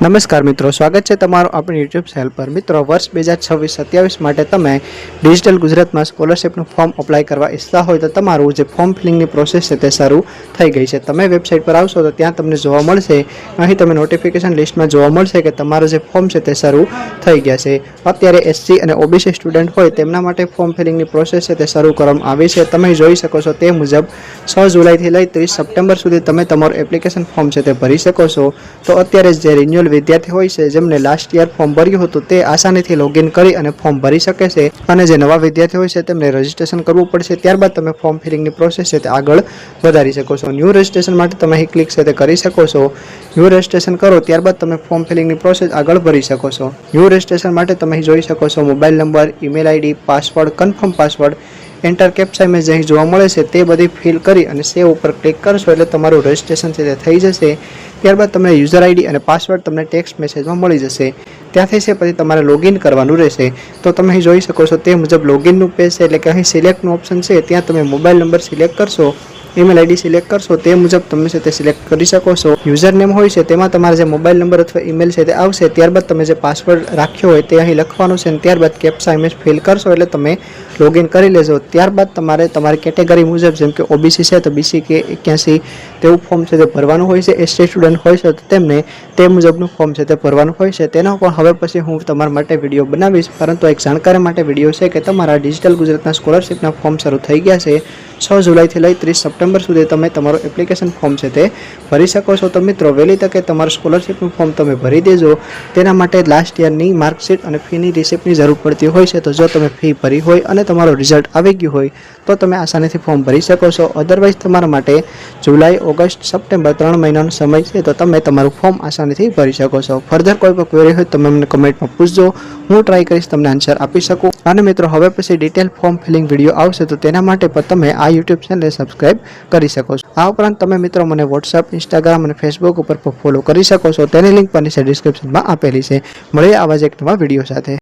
નમસ્કાર મિત્રો, સ્વાગત છે તમારું આપણી યુટ્યુબ ચેનલ પર। મિત્રો, વર્ષ 2026-27 માટે તમે ડિજિટલ ગુજરાતમાં સ્કોલરશિપનું ફોર્મ અપ્લાય કરવા ઈચ્છતા હોય તો તમારું જે ફોર્મ ફિલિંગની પ્રોસેસ છે તે શરૂ થઈ ગઈ છે। તમે વેબસાઇટ પર આવશો તો ત્યાં તમને જોવા મળશે, અહીં તમે નોટિફિકેશન લિસ્ટમાં જોવા મળશે કે તમારું જે ફોર્મ છે તે શરૂ થઈ ગયા છે। અત્યારે એસસી અને ઓબીસી સ્ટુડન્ટ હોય તેમના માટે ફોર્મ ફિલિંગની પ્રોસેસ છે તે શરૂ કરવામાં આવી છે। તમે જોઈ શકો છો તે મુજબ 6 જુલાઈથી લઈ 30 સપ્ટેમ્બર સુધી તમે તમારું એપ્લિકેશન ફોર્મ છે તે ભરી શકો છો। તો અત્યારે જે રિન્યુઅલ વિદ્યાર્થી હોય છે જેમને લાસ્ટ યર ફોર્મ ભર્યું હતું તે આસાનીથી લોગિન કરી અને ફોર્મ ભરી શકે છે, અને જે નવા વિદ્યાર્થી હોય છે તેમને રજીસ્ટ્રેશન કરવું પડશે। ત્યારબાદ તમે ફોર્મ ફિલિંગની પ્રોસેસ છે તે આગળ વધારી શકો છો। ન્યૂ રજીસ્ટ્રેશન માટે તમે અહીં ક્લિક છે તે કરી શકો છો। ન્યૂ રજીસ્ટ્રેશન કરો ત્યારબાદ તમે ફોર્મ ફિલિંગની પ્રોસેસ આગળ ભરી શકો છો। ન્યૂ રજીસ્ટ્રેશન માટે તમે અહીં જોઈ શકો છો mobile number, email ID, password, confirm password, enter captcha image અહીં જોવા મળે છે તે બધી ફિલ કરી અને સેવ ઉપર ક્લિક કરશો એટલે તમારું રજીસ્ટ્રેશન છે તે થઈ જશે। ત્યારબાદ તમને યુઝર આઈડી અને પાસવર્ડ તમને ટેક્સ્ટ મેસેજમાં મળી જશે। ત્યાંથી છે પછી તમારે લોગિન કરવાનું રહેશે। તો તમે અહીં જોઈ શકો છો તે મુજબ લોગિનનું પેજ છે, એટલે કે અહીં સિલેક્ટનું ઓપ્શન છે, ત્યાં તમે મોબાઈલ નંબર સિલેક્ટ કરશો, ઈમેલ આઈડી સિલેક્ટ કરશો, તે મુજબ તમે છે તે સિલેક્ટ કરી શકો છો। યુઝર નેમ હોય છે તેમાં તમારે જે મોબાઈલ નંબર અથવા ઈમેલ છે તે આવશે। ત્યારબાદ તમે જે પાસવર્ડ રાખ્યો હોય તે અહીં લખવાનું છે, અને ત્યારબાદ કેપ્ચા ઇમેજ ફિલ કરશો એટલે તમે લોગિન કરી લેજો। ત્યારબાદ તમારે તમારી કેટેગરી મુજબ, જેમ કે ઓબીસી છે તો BC કે 81 તેવું ફોર્મ છે તે ભરવાનું હોય છે। એસટી સ્ટુડન્ટ હોય છે તો તેમને તે મુજબનું ફોર્મ છે તે ભરવાનું હોય છે। તેનો પણ હવે પછી હું તમારા માટે વિડીયો બનાવીશ, પરંતુ એક જાણકારી માટે વિડીયો છે કે તમારા ડિજિટલ ગુજરાતના સ્કોલરશિપના ફોર્મ શરૂ થઈ ગયા છે। 6 જુલાઈથી લઈ 30 સપ્ટેમ્બર સુધી તમે તમારું એપ્લિકેશન ફોર્મ છે તે ભરી શકો છો। તો મિત્રો, વહેલી તકે તમારું સ્કોલરશિપનું ફોર્મ તમે ભરી દેજો। તેના માટે લાસ્ટ યરની માર્કશીટ અને ફીની રિસિપ્ટની જરૂર પડતી હોય છે। તો જો તમે ફી ભરી હોય અને તમારું રિઝલ્ટ આવી ગયું હોય તો તમે આસાનીથી ફોર્મ ભરી શકો છો। અધરવાઇઝ તમારા માટે જુલાઈ, ઓગસ્ટ, સપ્ટેમ્બર 3 મહિનાનો સમય છે, તો તમે તમારું ફોર્મ આસાનીથી ભરી શકો છો। ફર્ધર કોઈ પણ ક્વેરી હોય તો તમે મને કમેન્ટમાં પૂછજો, હું ટ્રાય કરીશ તમને આન્સર આપી શકું। અને મિત્રો, હવે પછી ડિટેલ ફોર્મ ફિલિંગ વિડીયો આવશે તો તેના માટે પણ તમે આ યુટ્યુબ ચેનલને સબસ્ક્રાઇબ કરી શકો છો। આ ઉપરાંત તમે મિત્રો મને વોટ્સઅપ, ઇન્સ્ટાગ્રામ અને ફેસબુક ઉપર પણ ફોલો કરી શકો છો, તેની લિંક પણ નીચે ડિસ્ક્રિપ્શનમાં આપેલી છે। મળીએ આવા જ એક નવા વિડીયો સાથે।